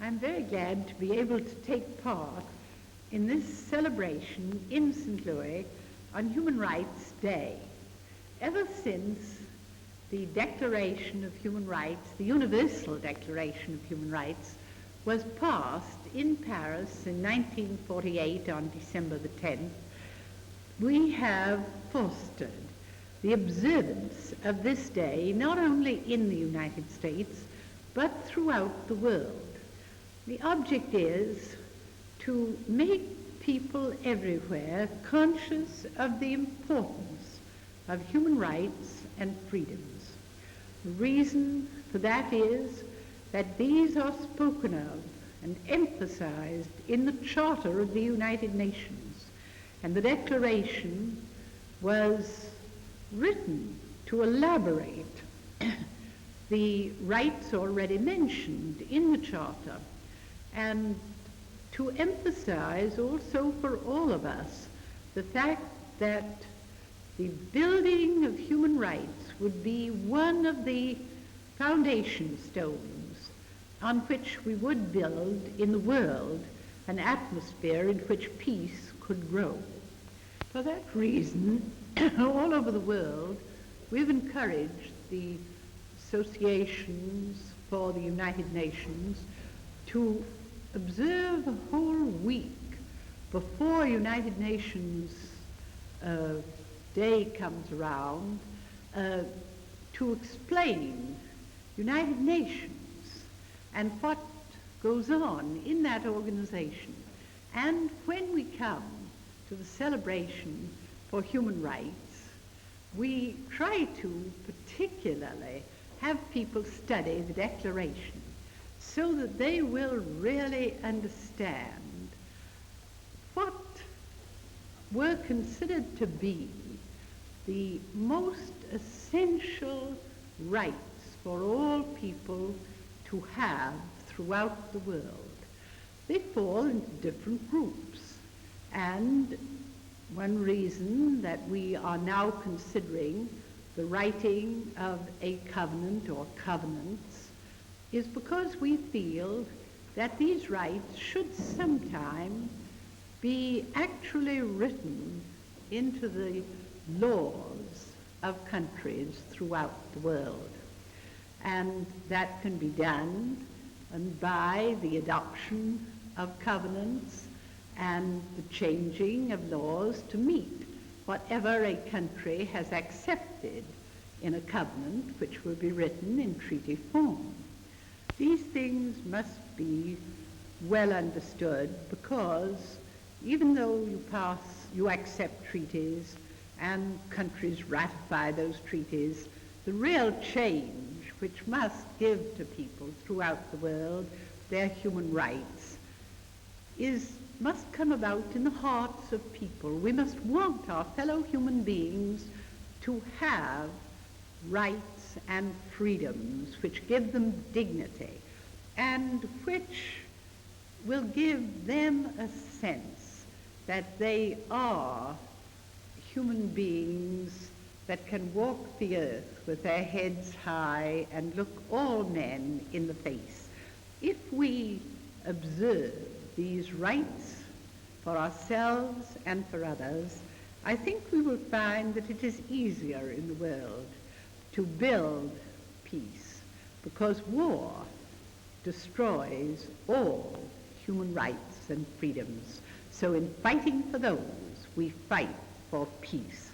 I'm very glad to be able to take part in this celebration in St. Louis on Human Rights Day. Ever since the Declaration of Human Rights, the Universal Declaration of Human Rights, was passed in Paris in 1948 on December the 10th, we have fostered the observance of this day not only in the United States, but throughout the world. The object is to make people everywhere conscious of the importance of human rights and freedoms. The reason for that is that these are spoken of and emphasized in the Charter of the United Nations, and the Declaration was written to elaborate the rights already mentioned in the Charter, and to emphasize also for all of us the fact that the building of human rights would be one of the foundation stones on which we would build in the world an atmosphere in which peace could grow. For that reason, all over the world, we've encouraged the associations for the United Nations to observe a whole week before United Nations Day comes around to explain United Nations and what goes on in that organization. And when we come to the celebration for human rights, we try to particularly have people study the Declaration so that they will really understand what were considered to be the most essential rights for all people to have throughout the world. They fall into different groups, and one reason that we are now considering the writing of a covenant or covenants is because we feel that these rights should sometime be actually written into the laws of countries throughout the world. And that can be done by the adoption of covenants and the changing of laws to meet whatever a country has accepted in a covenant which will be written in treaty form. These things must be well understood, because even though you accept treaties and countries ratify those treaties, the real change which must give to people throughout the world their human rights must come about in the hearts of people. We must want our fellow human beings to have rights and freedoms which give them dignity and which will give them a sense that they are human beings that can walk the earth with their heads high and look all men in the face. If we observe these rights for ourselves and for others, I think we will find that it is easier in the world to build peace, because war destroys all human rights and freedoms. So in fighting for those, we fight for peace.